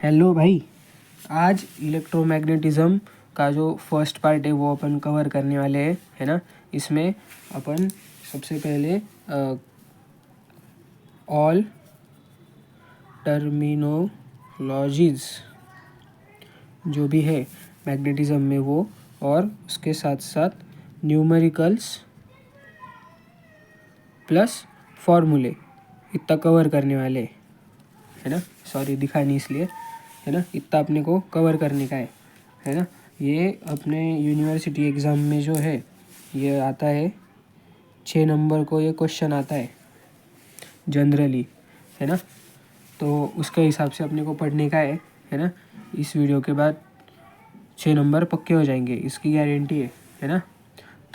Hello भाई। आज electromagnetism का जो फर्स्ट पार्ट है वो अपन कवर करने वाले हैं, है ना। इसमें अपन सबसे पहले ऑल टर्मिनोलॉजीज जो भी है मैग्नेटिज्म में वो, और उसके साथ साथ न्यूमेरिकल्स प्लस फॉर्मूले इतना कवर करने वाले, है ना। सॉरी दिखा नहीं इसलिए, है ना। इतना अपने को कवर करने का है ना। ये अपने यूनिवर्सिटी एग्ज़ाम में जो है ये आता है 6 नंबर को, ये क्वेश्चन आता है जनरली, है ना। तो उसके हिसाब से अपने को पढ़ने का है ना। इस वीडियो के बाद 6 नंबर पक्के हो जाएंगे, इसकी गारंटी है ना।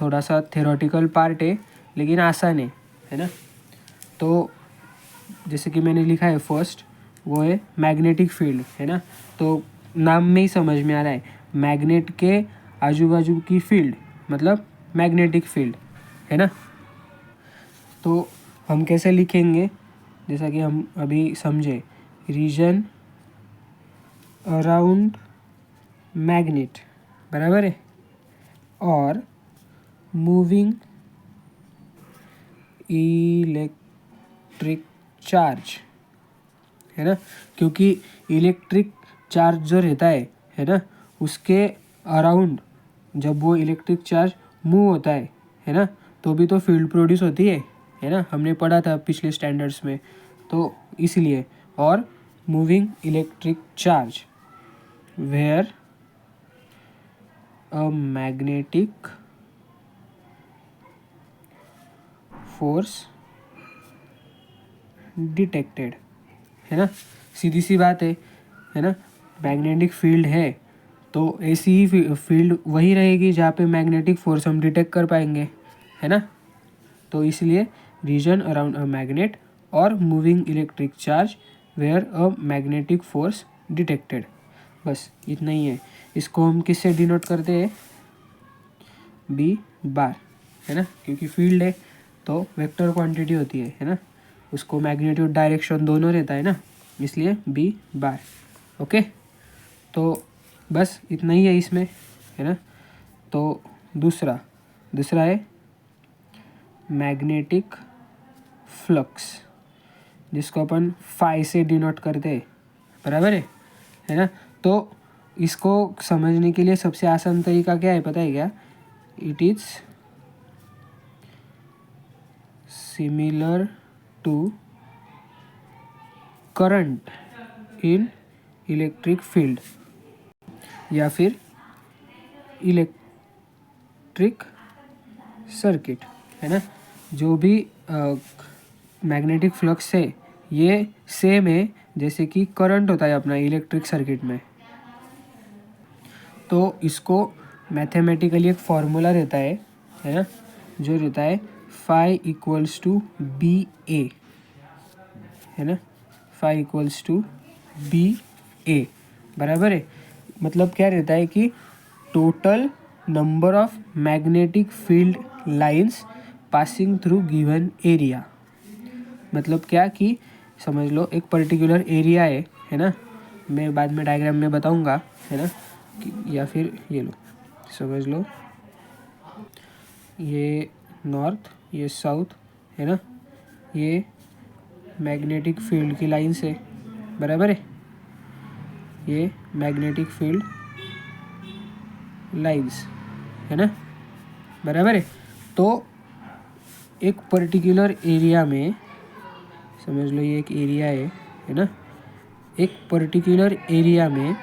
थोड़ा सा थ्योरेटिकल पार्ट है लेकिन आसान है ना। तो जैसे कि मैंने लिखा है फर्स्ट, वो है मैग्नेटिक फील्ड, है ना। तो नाम में ही समझ में आ रहा है, मैग्नेट के आजू बाजू की फील्ड मतलब मैग्नेटिक फील्ड, है ना। तो हम कैसे लिखेंगे, जैसा कि हम अभी समझे, रीजन अराउंड मैग्नेट, बराबर है, और मूविंग इलेक्ट्रिक चार्ज, है ना। क्योंकि इलेक्ट्रिक चार्ज जो रहता है ना, उसके अराउंड जब वो इलेक्ट्रिक चार्ज मूव होता है ना, तो भी तो फील्ड प्रोड्यूस होती है ना। हमने पढ़ा था पिछले स्टैंडर्ड्स में, तो इसलिए। और moving electric charge where a magnetic force detected, है ना। सीधी सी बात है ना। मैग्नेटिक फील्ड है तो ऐसी ही फील्ड वही रहेगी जहाँ पे मैग्नेटिक फोर्स हम डिटेक्ट कर पाएंगे, है ना। तो इसलिए रीजन अराउंड अ मैग्नेट और moving electric charge where a magnetic force detected, बस इतना ही है। इसको हम किससे डिनोट करते हैं, बी बार, है ना। क्योंकि फील्ड है तो वेक्टर क्वांटिटी होती है ना। उसको मैग्नीट्यूड डायरेक्शन दोनों रहता है ना, इसलिए बी बार। ओके, तो बस इतना ही है इसमें, है ना। तो दूसरा है मैग्नेटिक फ्लक्स, जिसको अपन फाई से डिनोट करते हैं, बराबर है ना। तो इसको समझने के लिए सबसे आसान तरीका क्या है पता है क्या, it is similar to current in electric field या फिर इलेक्ट्रिक सर्किट, है ना। जो भी मैग्नेटिक फ्लक्स है ये सेम है जैसे कि करंट होता है अपना इलेक्ट्रिक सर्किट में। तो इसको मैथमेटिकली एक फॉर्मूला रहता है ना, जो रहता है फाई इक्वल्स टू बी ए, है ना। फाई इक्वल्स टू बी ए, बराबर है। मतलब क्या रहता है कि total number of magnetic field lines passing through given area. मतलब क्या कि समझ लो एक पर्टिकुलर एरिया है ना। मैं बाद में डायग्राम में बताऊंगा, है ना। या फिर ये लो, समझ लो ये नॉर्थ, ये साउथ, है ना। ये मैग्नेटिक फील्ड की लाइंस है, बराबर है। ये मैग्नेटिक फील्ड लाइंस, है ना, बराबर है। तो एक पर्टिकुलर एरिया में समझ लो ये एक एरिया है ना। एक पर्टिकुलर एरिया में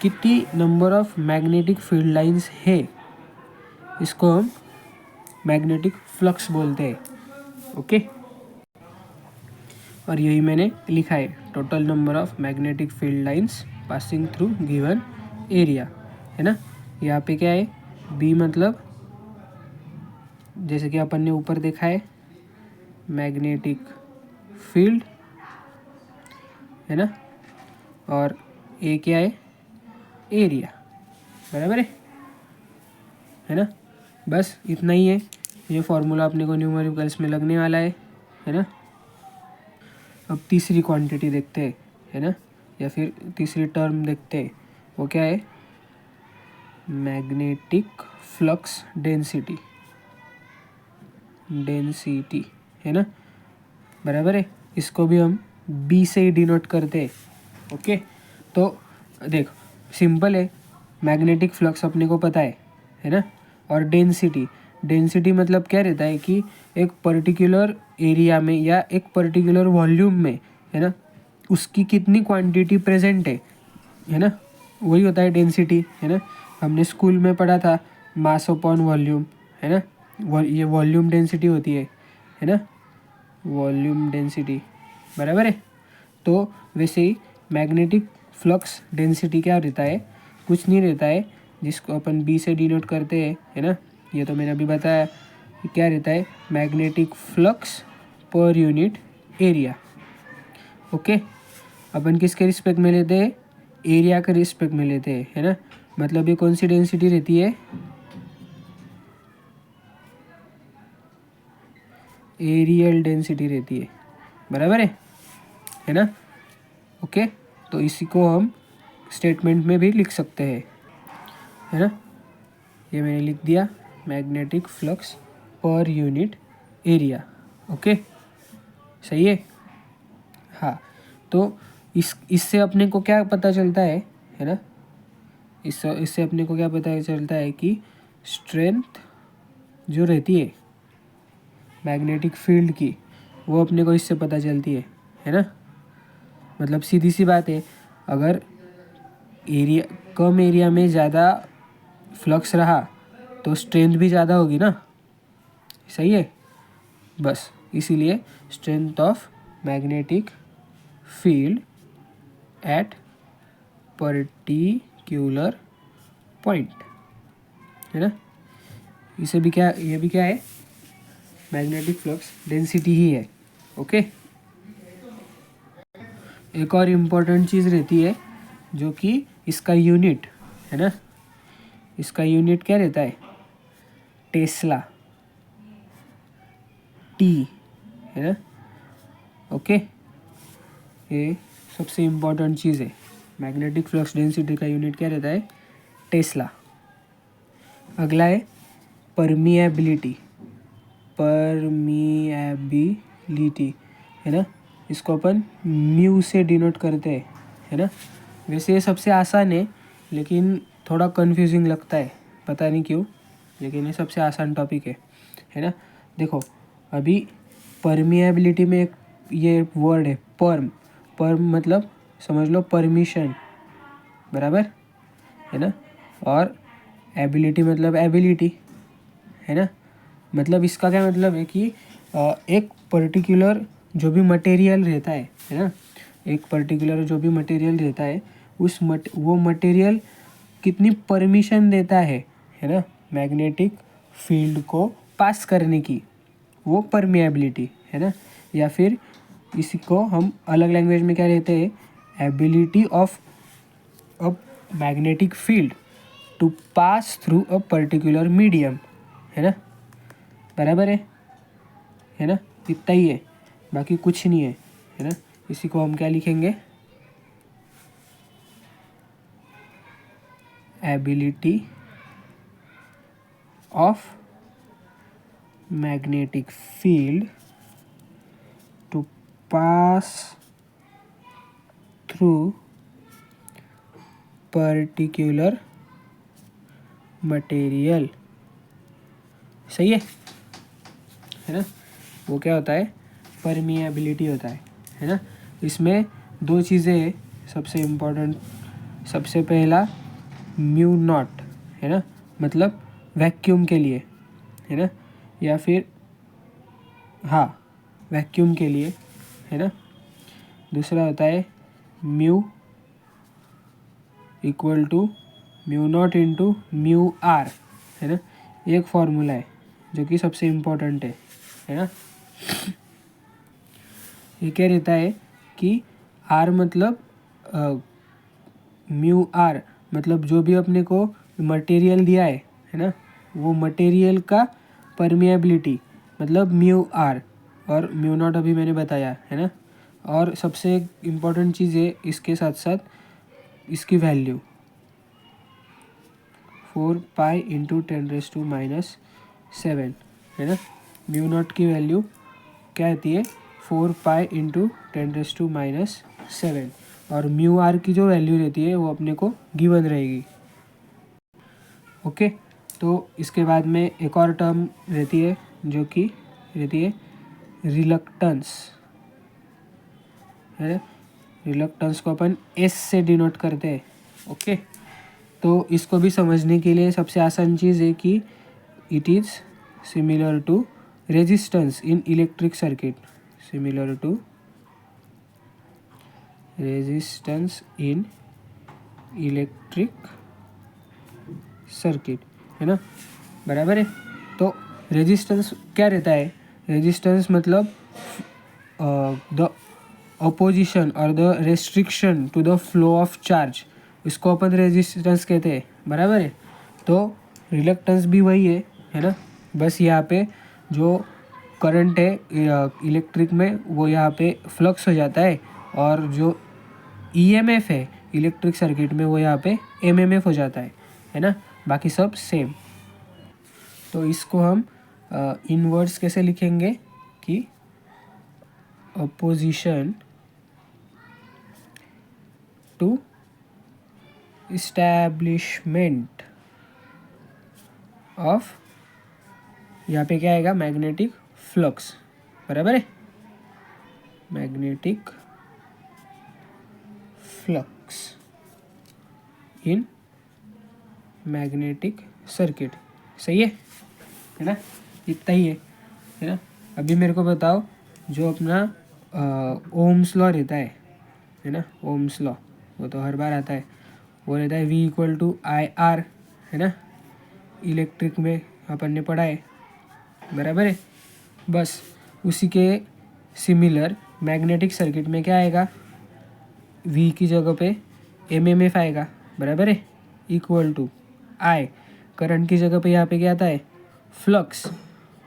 कितनी number of magnetic field lines है, इसको हम मैग्नेटिक फ्लक्स बोलते हैं। ओके, और यही मैंने लिखा है, total number of magnetic field lines passing through given area, है ना। यहाँ पे क्या है, बी मतलब जैसे कि अपन ने ऊपर देखा है मैग्नेटिक फील्ड, है ना। और ए क्या है, एरिया, बराबर है ना। बस इतना ही है। ये फॉर्मूला अपने को न्यूमेरिकल्स में लगने वाला है ना। अब तीसरी क्वांटिटी देखते हैं, है ना। या फिर तीसरी टर्म देखते हैं, वो क्या है, मैग्नेटिक फ्लक्स डेंसिटी, है ना, बराबर है। इसको भी हम बी से ही डिनोट करते हैं। ओके, तो देख सिंपल है, मैग्नेटिक फ्लक्स अपने को पता है ना। और डेंसिटी मतलब क्या रहता है कि एक पर्टिकुलर एरिया में या एक पर्टिकुलर वॉल्यूम में, है ना, उसकी कितनी क्वांटिटी प्रेजेंट है ना, वही होता है डेंसिटी, है ना। हमने स्कूल में पढ़ा था मास अपॉन वॉल्यूम, है ना, ये वॉल्यूम डेंसिटी होती है ना, वॉल्यूम डेंसिटी, बराबर है। तो वैसे ही मैग्नेटिक फ्लक्स डेंसिटी क्या रहता है, कुछ नहीं रहता है, जिसको अपन बी से डिनोट करते हैं, है ना। ये तो मैंने अभी बताया कि क्या रहता है, magnetic flux per unit area. Okay, अपन किसके रिस्पेक्ट में लेते हैं, एरिया के रिस्पेक्ट में लेते हैं, है ना। मतलब ये कौन सी डेंसिटी रहती है, एरियल डेंसिटी रहती है, बराबर है ना। ओके, तो इसी को हम स्टेटमेंट में भी लिख सकते हैं, है ना। ये मैंने लिख दिया, magnetic flux per unit area. Okay, सही है। हाँ, तो इससे अपने को क्या पता चलता है ना, इससे अपने को क्या पता चलता है कि स्ट्रेंथ जो रहती है मैग्नेटिक फील्ड की, वो अपने को इससे पता चलती है ना। मतलब सीधी सी बात है, अगर एरिया कम एरिया में ज़्यादा फ्लक्स रहा तो स्ट्रेंथ भी ज़्यादा होगी ना, सही है। बस इसीलिए strength of magnetic field at particular point, है ना। इसे भी क्या, ये भी क्या है, मैग्नेटिक फ्लक्स डेंसिटी ही है। ओके, एक और इम्पोर्टेंट चीज़ रहती है जो कि इसका यूनिट, है ना, इसका यूनिट क्या रहता है, टेस्ला, टी, है ना। ओके, ये सबसे इम्पोर्टेंट चीज़ है, मैग्नेटिक फ्लक्स डेंसिटी का यूनिट क्या रहता है, टेस्ला। अगला है परमिएबिलिटी, है ना, इसको अपन म्यू से डिनोट करते हैं, है ना। वैसे ये सबसे आसान है लेकिन थोड़ा कंफ्यूजिंग लगता है, पता नहीं क्यों, लेकिन ये सबसे आसान टॉपिक है ना। देखो अभी परमिएबिलिटी में एक ये वर्ड है पर्म मतलब समझ लो परमिशन, बराबर है ना। और एबिलिटी मतलब एबिलिटी, है ना। मतलब इसका क्या मतलब है कि एक पर्टिकुलर जो भी मटेरियल रहता है ना, एक पर्टिकुलर जो भी मटेरियल रहता है वो मटेरियल कितनी परमिशन देता है ना, मैग्नेटिक फील्ड को पास करने की, वो परमिएबिलिटी, है ना। या फिर इसी को हम अलग लैंग्वेज में क्या कहते हैं, ability of a magnetic field to pass through a particular medium, है ना, बराबर है ना। इतना ही है, बाकी कुछ नहीं है ना। इसी को हम क्या लिखेंगे, ability of magnetic field to pass through particular material, सही है ना। वो क्या होता है, परमिएबिलिटी होता है ना। इसमें दो चीज़ें हैं सबसे इम्पोर्टेंट, सबसे पहला म्यू नॉट, है ना, मतलब वैक्यूम के लिए, है ना, या फिर हाँ वैक्यूम के लिए, है ना। दूसरा होता है mu equal to mu not into mu R, है ना। एक फॉर्मूला है जो कि सबसे इम्पोर्टेंट है ना। ये क्या रहता है कि आर मतलब म्यू आर मतलब जो भी अपने को मटेरियल दिया है ना, वो मटेरियल का परमिएबिलिटी मतलब म्यू आर, और म्यू नॉट अभी मैंने बताया है ना। और सबसे इम्पोर्टेंट चीज़ है इसके साथ साथ इसकी वैल्यू 4 पाई इंटू 10⁻⁻7 है ना। म्यू नॉट की वैल्यू क्या आती है 4 पाई इंटू 10⁻⁻7 और म्यू आर की जो वैल्यू रहती है वो अपने को गिवन रहेगी। ओके, तो इसके बाद में एक और टर्म रहती है जो कि रहती है रिलक्टेंस है। रिलक्टेंस को अपन एस से डिनोट करते हैं। ओके, तो इसको भी समझने के लिए सबसे आसान चीज़ है कि it is similar to resistance in electric circuit, similar to resistance in electric circuit है ना, बराबर है। तो रेजिस्टेंस क्या रहता है, रेजिस्टेंस मतलब द अपोजिशन और the restriction to the flow of charge, इसको अपन रेजिस्टेंस कहते हैं, बराबर है। तो रिलक्टेंस भी वही है ना, बस यहाँ पे जो करंट है इलेक्ट्रिक में वो यहाँ पे फ्लक्स हो जाता है और जो ईएमएफ है इलेक्ट्रिक सर्किट में वो यहाँ पे एमएमएफ हो जाता है ना, बाकी सब सेम। तो इसको हम इन वर्ड्स कैसे लिखेंगे कि अपोजिशन टू इस्टेब्लिशमेंट ऑफ, यहाँ पे क्या आएगा मैग्नेटिक फ्लक्स, बराबर है, magnetic flux in magnetic circuit, सही है ना, इतना ही है ना। अभी मेरे को बताओ जो अपना ओम्स लॉ रहता है ना, ओम्स लॉ वो तो हर बार आता है, वो रहता है V = IR है ना, इलेक्ट्रिक में अपन ने पढ़ा है, बराबर है। बस उसी के सिमिलर मैग्नेटिक सर्किट में क्या आएगा, V की जगह पे एमएमएफ आएगा, बराबर है, इक्वल टू I, करंट की जगह पे यहाँ पे क्या आता है फ्लक्स,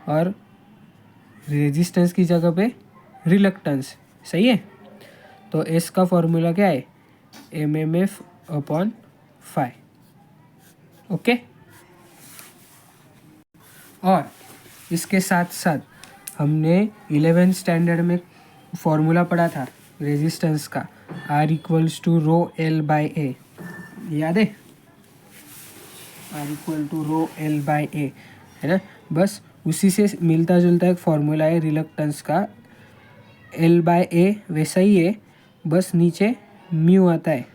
और रेजिस्टेंस की जगह पे रिलक्टेंस, सही है। तो S का फॉर्मूला क्या है MMF/φ, ओके। और इसके साथ साथ हमने 11th स्टैंडर्ड में फॉर्मूला पढ़ा था रेजिस्टेंस का, R = ρL/A, याद है, R = ρL/A है ना। बस उसी से मिलता जुलता एक फॉर्मूला है रिलक्टेंस का, L/A वैसा ही है, बस नीचे म्यू आता है,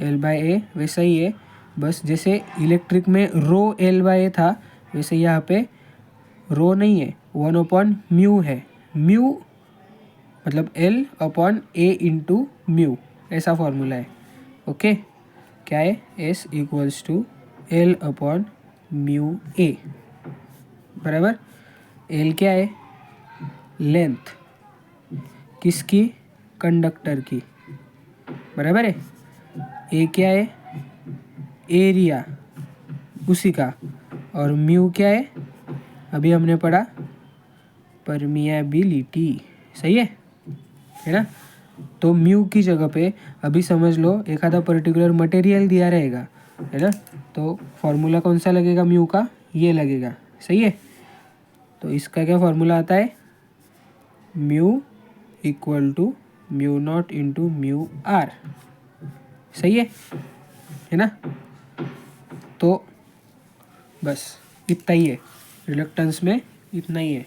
L/A वैसा ही है, बस जैसे इलेक्ट्रिक में ρL/A था वैसे यहाँ पे रो नहीं है, 1/μ है, म्यू मतलब L/A × म्यू, ऐसा फॉर्मूला है, ओके। क्या है S = L/μA, बराबर। L क्या है लेंथ किसकी, कंडक्टर की, बराबर है। A क्या है एरिया उसी का, और म्यू क्या है अभी हमने पढ़ा परमिएबिलिटी, सही है ना। तो म्यू की जगह पे अभी समझ लो एक आधा पर्टिकुलर मटेरियल दिया रहेगा है ना, तो फॉर्मूला कौन सा लगेगा म्यू का, ये लगेगा, सही है। तो इसका क्या फॉर्मूला आता है म्यू = μ0 × μr, सही है ना। तो बस इतना ही है, रिलक्टेंस में इतना ही है।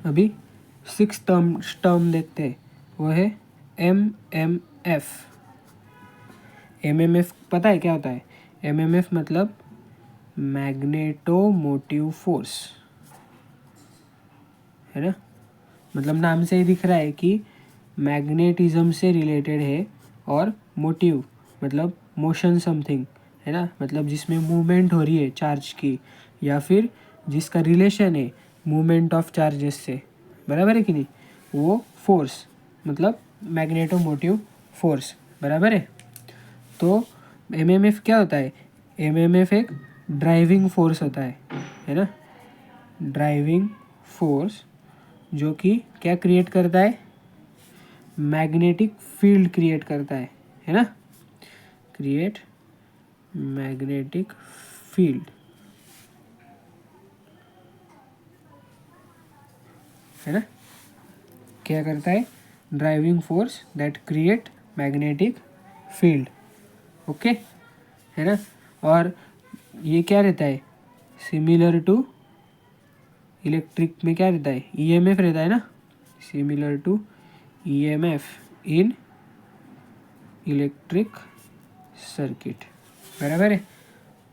अभी 6th टर्म देखते हैं, वो है MMF। MMF पता है क्या होता है, MMF मतलब मैग्नेटोमोटिव फोर्स है ना, मतलब नाम से ही दिख रहा है कि मैग्नेटिज्म से रिलेटेड है, और मोटिव मतलब मोशन समथिंग है ना, मतलब जिसमें मूवमेंट हो रही है चार्ज की, या फिर जिसका रिलेशन है मूवमेंट ऑफ चार्जेस से, बराबर है कि नहीं, वो फोर्स मतलब मैग्नेटोमोटिव फोर्स, बराबर है। तो MMF क्या होता है, MMF एक ड्राइविंग फोर्स होता है ना, ड्राइविंग फोर्स जो कि क्या क्रिएट करता है, मैग्नेटिक फील्ड क्रिएट करता है ना, क्रिएट मैग्नेटिक फील्ड, है ना, क्या करता है, driving force that create magnetic field, okay, है ना। और ये क्या रहता है, सिमिलर टू इलेक्ट्रिक में क्या रहता है, ईएमएफ रहता है ना, similar to EMF in electric circuit, बराबर है।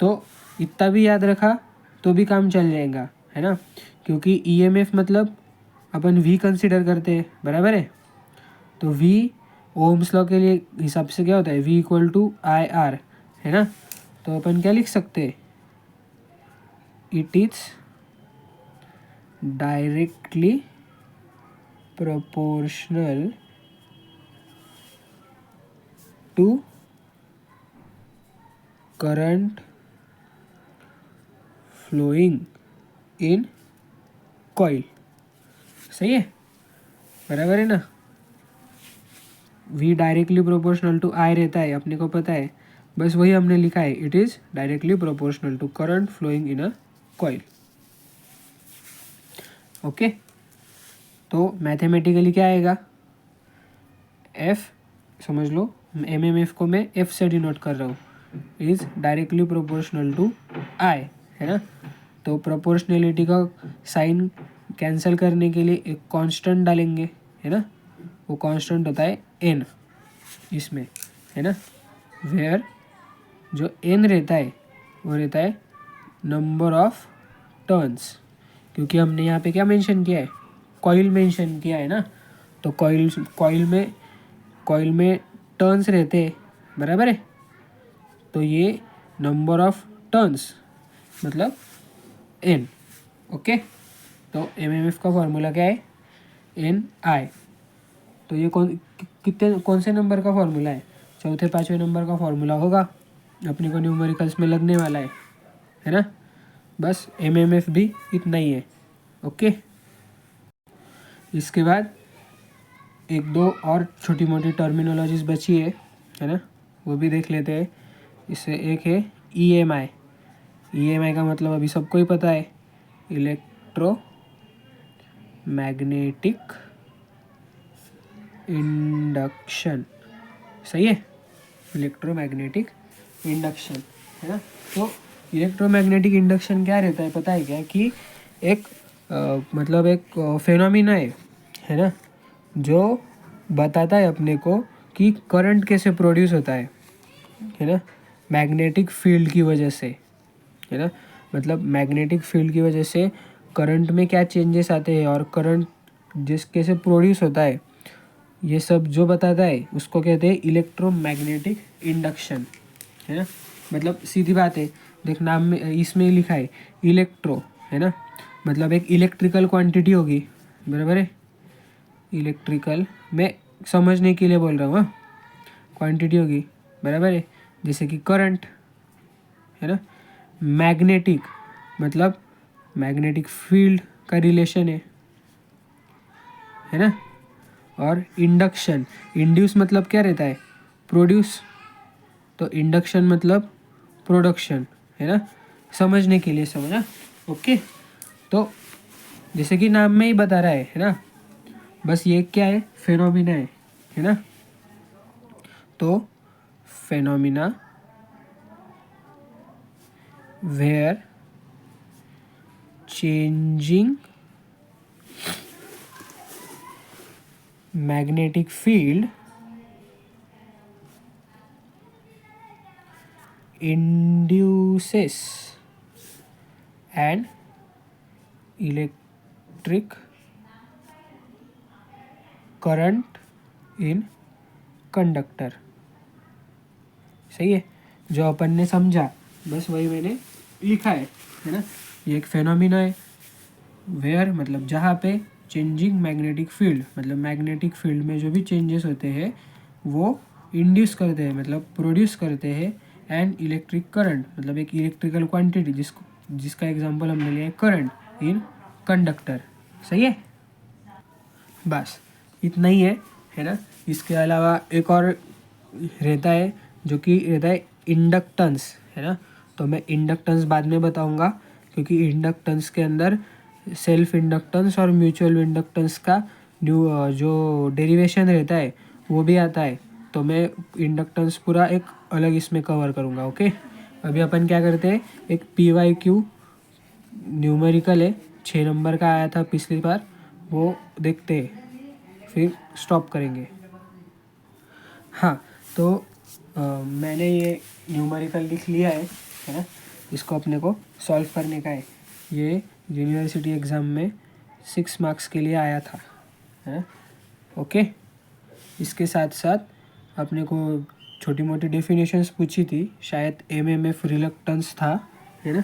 तो इतना भी याद रखा तो भी काम चल जाएगा, है ना, क्योंकि ईएमएफ मतलब अपन वी कंसिडर करते हैं, बराबर है। तो वी ओम्स लॉ के लिए हिसाब से क्या होता है, V equal to I R, है ना। तो अपन क्या लिख सकते हैं, it is directly proportional to current flowing in coil, सही है, बराबर है ना। V directly proportional to I रहता है, अपने को पता है, बस वही हमने लिखा है, it is directly proportional to current flowing in a coil, okay. तो मैथमेटिकली क्या आएगा, एफ, समझ लो एमएमएफ को मैं एफ से डिनोट कर रहा हूँ, इज डायरेक्टली प्रोपोर्शनल टू आई, है ना। तो प्रोपोर्शनलिटी का साइन कैंसिल करने के लिए एक कांस्टेंट डालेंगे, है ना, वो कांस्टेंट होता है एन इसमें, है ना, वेयर जो एन रहता है वो रहता है नंबर ऑफ टर्न्स, क्योंकि हमने यहाँ पे क्या मेंशन किया है, कॉइल मेंशन किया है ना। तो कॉइल में टर्न्स रहते हैं, बराबर है। तो ये नंबर ऑफ टर्न्स मतलब एन, ओके। तो एमएमएफ का फॉर्मूला क्या है, एन आई। तो ये कौन से नंबर का फॉर्मूला है, चौथे पाँचवें नंबर का फॉर्मूला होगा, अपने को न्यूमेरिकल्स में लगने वाला है ना। बस एमएमएफ भी इतना ही है, ओके। इसके बाद एक दो और छोटी मोटी टर्मिनोलॉजीज बची है ना, वो भी देख लेते हैं। इससे एक है ईएमआई, ईएमआई का मतलब अभी सबको ही पता है, इलेक्ट्रो मैग्नेटिक इंडक्शन, सही है, इलेक्ट्रोमैग्नेटिक इंडक्शन, है ना। तो इलेक्ट्रोमैग्नेटिक इंडक्शन क्या रहता है पता है क्या, कि एक मतलब एक फेनोमिना है ना, जो बताता है अपने को कि करंट कैसे प्रोड्यूस होता है ना, मैग्नेटिक फील्ड की वजह से, है ना। मतलब मैग्नेटिक फील्ड की वजह से करंट में क्या चेंजेस आते हैं और करंट जिस कैसे प्रोड्यूस होता है, ये सब जो बताता है उसको कहते हैं इलेक्ट्रोमैग्नेटिक इंडक्शन, है ना। मतलब सीधी बात है, देख नाम में इसमें लिखा है इलेक्ट्रो, है ना, मतलब एक इलेक्ट्रिकल क्वांटिटी होगी, बराबर है। इलेक्ट्रिकल मैं समझने के लिए बोल रहा हूँ, हाँ, क्वांटिटी होगी, बराबर है, जैसे कि करंट, है ना। मैग्नेटिक मतलब मैग्नेटिक फील्ड का रिलेशन है ना। और इंडक्शन, इंड्यूस मतलब क्या रहता है, प्रोड्यूस, तो इंडक्शन मतलब प्रोडक्शन, है ना, समझने के लिए समझा, ओके। तो जैसे कि नाम में ही बता रहा है ना, बस ये क्या है, फेनोमिना है ना। तो phenomena where changing magnetic field induces an electric current in conductor, सही है, जो अपन ने समझा बस वही मैंने लिखा है ना। ये एक फेनोमिना है, वेयर मतलब जहाँ पे चेंजिंग मैग्नेटिक फील्ड मतलब मैग्नेटिक फील्ड में जो भी चेंजेस होते हैं वो इंड्यूस करते हैं मतलब प्रोड्यूस करते हैं एंड इलेक्ट्रिक करंट मतलब एक इलेक्ट्रिकल क्वांटिटी जिसका एग्जांपल हमने लिया है करंट इन कंडक्टर, सही है। बस इतना ही है ना। इसके अलावा एक और रहता है जो कि रहता है इंडक्टेंस, है ना। तो मैं इंडक्टेंस बाद में बताऊंगा, क्योंकि इंडक्टेंस के अंदर सेल्फ इंडक्टेंस और म्यूचुअल इंडक्टेंस का जो डेरिवेशन रहता है वो भी आता है। तो मैं इंडक्टेंस पूरा एक अलग इसमें कवर करूँगा। ओके, अभी अपन क्या करते हैं, एक PYQ न्यूमेरिकल है 6 नंबर का आया था पिछली बार, वो देखते हैं फिर स्टॉप करेंगे। हाँ, तो मैंने ये न्यूमेरिकल लिख लिया है ना। इसको अपने को सॉल्व करने का है। ये यूनिवर्सिटी एग्ज़ाम में 6 मार्क्स के लिए आया था, है ना। ओके, इसके साथ साथ अपने को छोटी मोटी डेफिनेशंस पूछी थी, शायद MMF रिलक्टेंस था, है ना,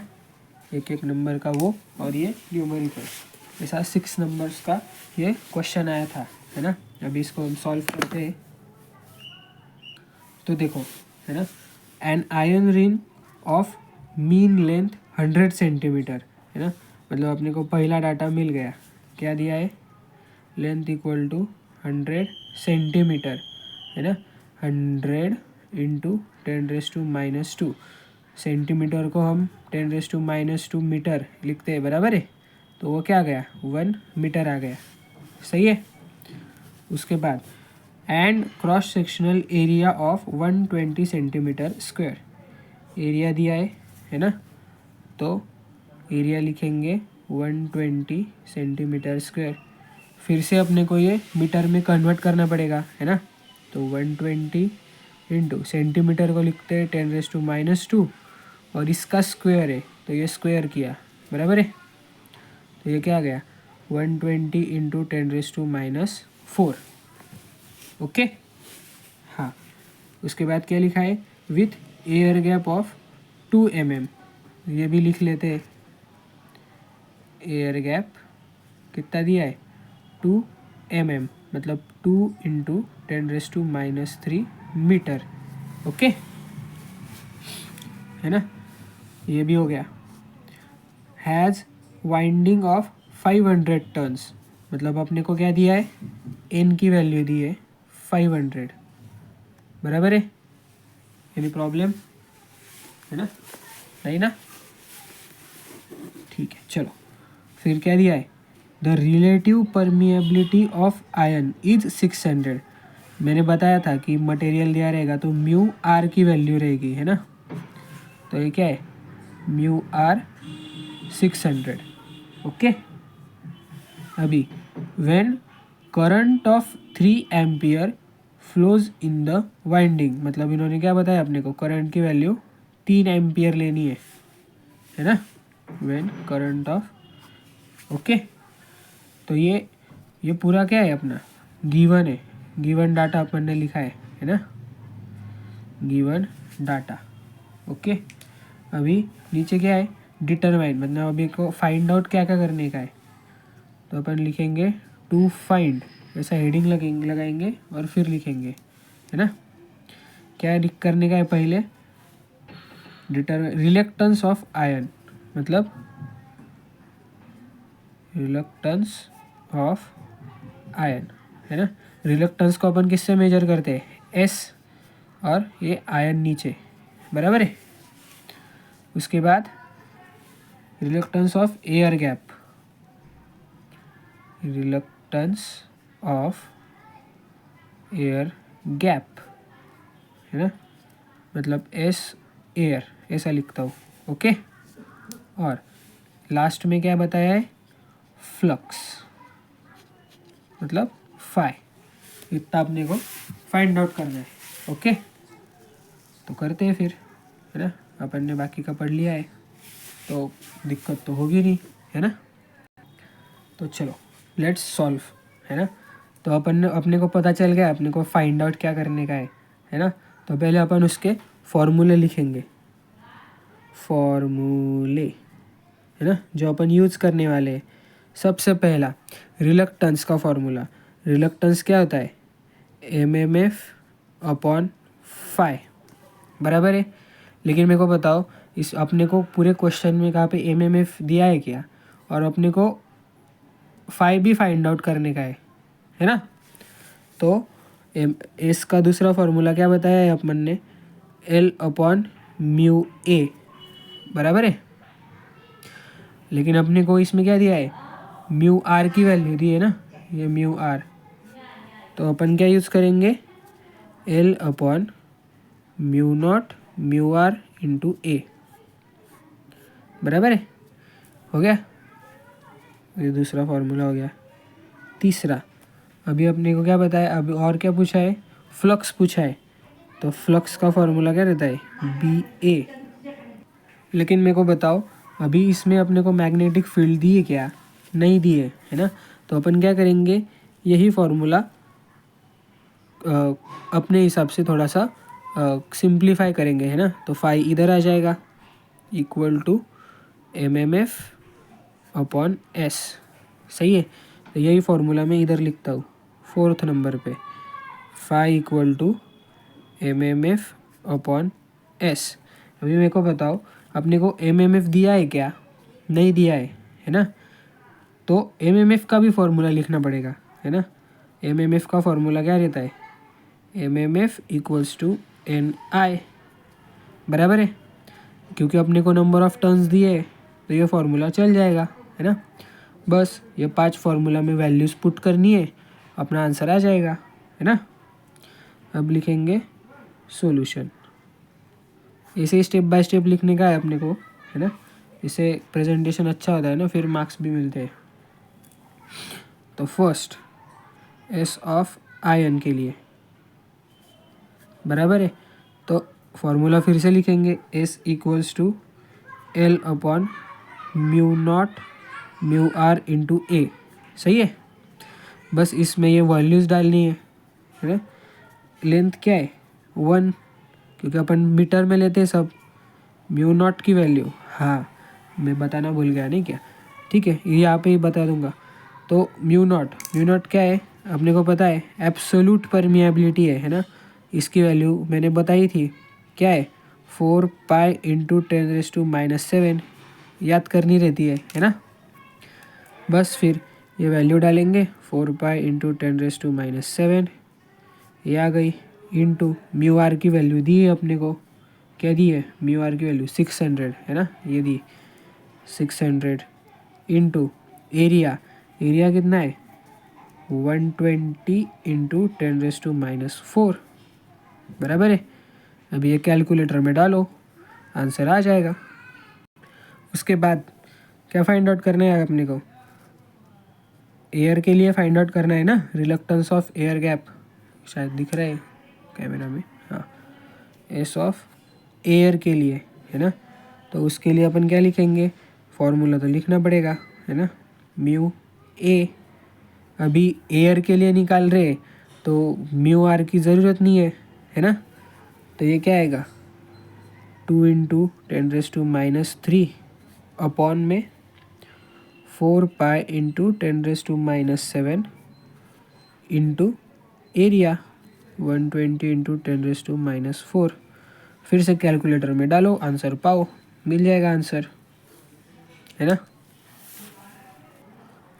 एक नंबर का वो, और ये न्यूमेरिकल ऐसा 6 नंबर्स का ये क्वेश्चन आया था, है ना। अभी इसको हम सॉल्व करते हैं। तो देखो, है ना, an iron ring of mean length 100 centimetre, है ना। मतलब अपने को पहला डाटा मिल गया, क्या दिया है, लेंथ इक्वल टू 100 सेंटीमीटर, है ना। 100 इंटू 10⁻², सेंटीमीटर को हम 10⁻² मीटर लिखते हैं, बराबर है। तो वो क्या आ गया, 1 मीटर आ गया, सही है। उसके बाद and cross sectional area of 120 centimetre square, area दिया है ना। तो एरिया लिखेंगे 120 सेंटीमीटर स्क्वायर। फिर से अपने को ये मीटर में कन्वर्ट करना पड़ेगा, है ना। तो 120 इंटू सेंटीमीटर को लिखते हैं 10⁻², और इसका स्क्वायर है तो ये स्क्वायर किया, बराबर है। तो ये क्या आ गया, 120 इंटू 10⁻⁴। ओके, हाँ। उसके बाद क्या लिखा है, with air gap of 2 mm, ये भी लिख लेते हैं। एयर गैप कितना दिया है, 2 mm, मतलब 2 इंटू 10⁻³ मीटर। ओके, है ना, ये भी हो गया। हैज़ वाइंडिंग ऑफ 500 टर्न्स, मतलब अपने को क्या दिया है, n की वैल्यू दी है 500, बराबर है। एनी प्रॉब्लम, है ना, नहीं ना, ठीक है। चलो, फिर क्या दिया है, the relative permeability of ion is 600। मैंने बताया था कि मटेरियल दिया रहेगा तो म्यू आर की वैल्यू रहेगी, है ना। तो ये क्या है, म्यू आर 600। ओके, अभी when current of 3 ampere flows in the winding, मतलब इन्होंने क्या बताया अपने को, करंट की वैल्यू 3 एम्पियर लेनी है ना। When current of, okay. तो ये पूरा क्या है अपना, गिवन है, गिवन डाटा अपन ने लिखा है ना, गिवन डाटा। ओके, अभी नीचे क्या है, डिटरमाइन, मतलब अभी को फाइंड आउट क्या क्या करने का है। तो अपन लिखेंगे टू फाइंड, ऐसा हेडिंग लगाएंगे और फिर लिखेंगे, है ना। क्या करने का है, पहले रिलक्टेंस ऑफ आयन, मतलब रिलक्टेंस ऑफ आयन, है ना। रिलक्टेंस को अपन किससे मेजर करते हैं, S, और ये आयन नीचे, बराबर है। उसके बाद reluctance of air gap, reluctance of air gap, है ना, मतलब S एयर, ऐसा लिखता हूँ। ओके, और लास्ट में क्या बताया है, फ्लक्स, मतलब फाई, इतना अपने को फाइंड आउट करना है। ओके, तो करते हैं फिर, है ना। अपन ने बाकी का पढ़ लिया है तो दिक्कत तो होगी नहीं, है ना। तो चलो लेट्स सॉल्व, है ना। तो अपने को पता चल गया अपने को फाइंड आउट क्या करने का है ना। तो पहले अपन उसके फॉर्मूले लिखेंगे, फॉर्मूले, है ना, जो अपन यूज़ करने वाले हैं। सबसे पहला रिलक्टेंस का फॉर्मूला, रिलक्टेंस क्या होता है, MM/φ, बराबर है। लेकिन मेरे को बताओ, इस अपने को पूरे क्वेश्चन में कहाँ पे MM दिया है क्या, और अपने को फाई भी फाइंड आउट करने का है है ना। तो एस का दूसरा फॉर्मूला क्या बताया है अपन ने, एल अपॉन म्यू ए, बराबर है। लेकिन अपने को इसमें क्या दिया है, म्यू आर की वैल्यू दी है ना, ये म्यू आर। तो अपन क्या यूज़ करेंगे, L upon mu naught mu are into A, बराबर है। हो गया, ये दूसरा फॉर्मूला हो गया। तीसरा, अभी अपने को क्या बताया, अभी और क्या पूछा है, फ्लक्स पूछा है। तो फ्लक्स का फॉर्मूला क्या रहता है, बी ए। लेकिन मेरे को बताओ, अभी इसमें अपने को मैग्नेटिक फील्ड दी है क्या, नहीं दी है ना। तो अपन क्या करेंगे, यही फॉर्मूला अपने हिसाब से थोड़ा सा सिंप्लीफाई करेंगे, है ना। तो फाई इधर आ जाएगा, equal to M M F upon S, सही है। तो यही फॉर्मूला मैं इधर लिखता हूँ 4th नंबर पे, phi equal to M M F upon S. अभी मेरे को बताओ, अपने को एम एम एफ दिया है क्या, नहीं दिया है ना। तो एम एम एफ का भी फॉर्मूला लिखना पड़ेगा, है ना। एम एम एफ का फॉर्मूला क्या रहता है, M M F equals to N I, बराबर है। क्योंकि अपने को नंबर ऑफ टर्न्स दिए है, तो ये फार्मूला चल जाएगा, है ना। बस ये 5 फार्मूला में वैल्यूज़ पुट करनी है, अपना आंसर आ जाएगा, है ना। अब लिखेंगे सॉल्यूशन। ऐसे स्टेप बाय स्टेप लिखने का है अपने को, है ना। इससे प्रेजेंटेशन अच्छा होता है ना, फिर मार्क्स भी मिलते हैं। तो फर्स्ट एस ऑफ आयन के लिए, बराबर है। तो फॉर्मूला फिर से लिखेंगे, S equals to L upon mu naught mu are into A, सही है। बस इसमें ये वैल्यूज़ डालनी है ना। लेंथ क्या है 1, क्योंकि अपन मीटर में लेते हैं सब। म्यू नॉट की वैल्यू, हाँ मैं बताना भूल गया, नहीं क्या, ठीक है, ये यहाँ पे ही बता दूंगा। तो म्यू नॉट क्या है, अपने को पता है एब्सोल्यूट परमिएबिलिटी है ना। इसकी वैल्यू मैंने बताई थी, क्या है 4 पाई इंटू 10⁻⁻⁷, याद करनी रहती है ना। बस फिर ये वैल्यू डालेंगे, 4 पाई इंटू 10⁻⁷, ये आ गई, इंटू म्यू आर की वैल्यू दी है अपने को, क्या दी है, म्यू आर की वैल्यू 600 है ना, ये दी 600, इंटू एरिया कितना है 120 इंटू 10⁻⁴, बराबर है। अभी ये कैलकुलेटर में डालो, आंसर आ जाएगा। उसके बाद क्या फाइंड आउट करना है अपने को, एयर के लिए फाइंड आउट करना है ना, रिलक्टेंस ऑफ एयर गैप, शायद दिख रहा है कैमरा में, हाँ, एस ऑफ एयर के लिए, है ना। तो उसके लिए अपन क्या लिखेंगे, फॉर्मूला तो लिखना पड़ेगा, है ना, म्यू ए। अभी एयर के लिए निकाल रहे तो म्यू आर की ज़रूरत नहीं है ना। तो ये क्या आएगा 2 इंटू 10⁻³ अपॉन में 4 pi into 10⁻⁷ into area 120 into 10⁻⁴। फिर से कैलकुलेटर में डालो, आंसर पाओ, मिल जाएगा आंसर, है ना।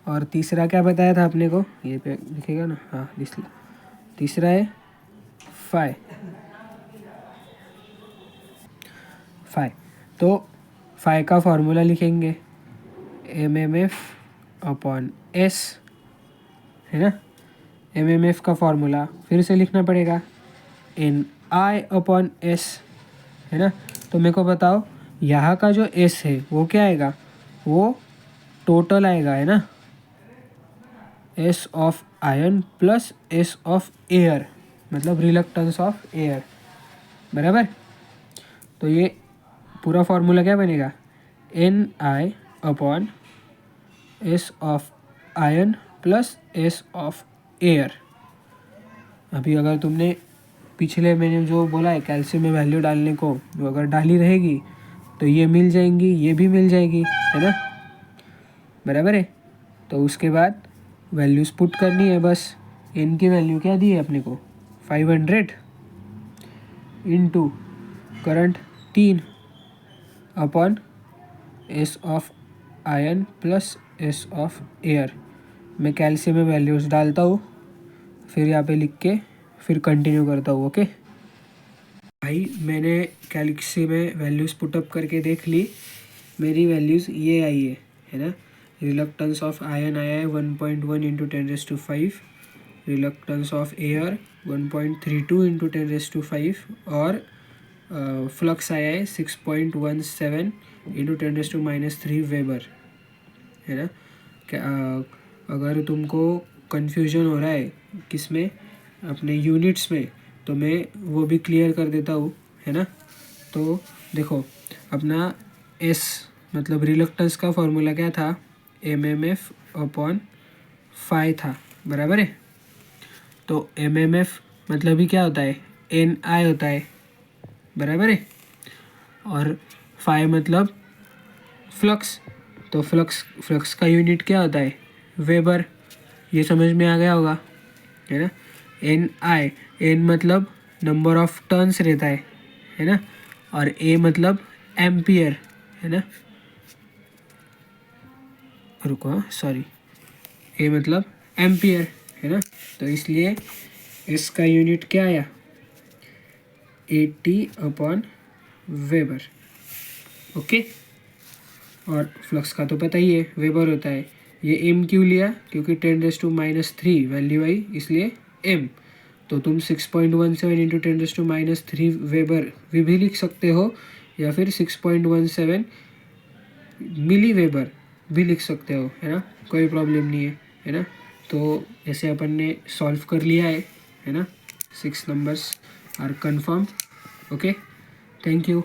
और तीसरा क्या बताया था अपने को, ये पे दिखेगा ना, हाँ तीसरा है फाई। तो फाई का फॉर्मूला लिखेंगे M M F upon S, है ना। एम एम एफ का फॉर्मूला फिर से लिखना पड़ेगा एन आई अपॉन एस, है ना। तो मेरे को बताओ, यहाँ का जो एस है वो क्या आएगा, वो टोटल आएगा, है ना, S of iron plus S of air, मतलब रिलक्टेंस ऑफ एयर, बराबर। तो ये पूरा फॉर्मूला क्या बनेगा, N I upon S of iron plus S of air. अभी अगर तुमने पिछले मैंने जो बोला है कैल्शियम में वैल्यू डालने को, वो अगर डाली रहेगी तो ये मिल जाएंगी, ये भी मिल जाएगी, है ना, बराबर है। तो उसके बाद वैल्यूज़ पुट करनी है बस। एन की वैल्यू क्या दी है अपने को 500 into current 3 upon S of iron plus S of air. मैं कैल्शियम में वैल्यूज़ डालता हूँ, फिर यहाँ पे लिख के फिर कंटिन्यू करता हूँ। ओके भाई, मैंने गैलेक्सी में वैल्यूज़ पुटअप करके देख ली, मेरी वैल्यूज़ ये आई है ना। रिलक्टेंस ऑफ आयन आया है 1.1 into 10⁵, reluctance of air 1.32 into 10⁵, और फ्लक्स आया है 6.17 इंटू 10⁻³ वेबर, है ना। अगर तुमको कन्फ्यूजन हो रहा है किसमें, अपने यूनिट्स में, तो मैं वो भी क्लियर कर देता हूँ, है ना। तो देखो, अपना एस मतलब रिलक्टेंस का फॉर्मूला क्या था, mmf/φ था, बराबर है। तो mmf मतलब ही क्या होता है, ni होता है, बराबर है। और फाई मतलब फ्लक्स, तो फ्लक्स का यूनिट क्या होता है, वेबर। ये समझ में आ गया होगा, है ना। एन मतलब नंबर ऑफ टर्न्स रहता है ना। और ए मतलब एम्पियर, है ना। रुको, सॉरी, ए मतलब एम्पियर, है ना। तो इसलिए इसका यूनिट क्या आया, 80/वेबर। ओके, और फ्लक्स का तो पता ही है, वेबर होता है। ये एम क्यों लिया, क्योंकि 10⁻³ वैल्यू आई, इसलिए एम। तो तुम 6.17 इंटू 10⁻³ वेबर भी लिख सकते हो, या फिर 6.17 मिली वेबर भी लिख सकते हो, है ना। कोई प्रॉब्लम नहीं है ना। तो ऐसे अपन ने सॉल्व कर लिया है ना। 6 numbers are confirm. Okay, thank you.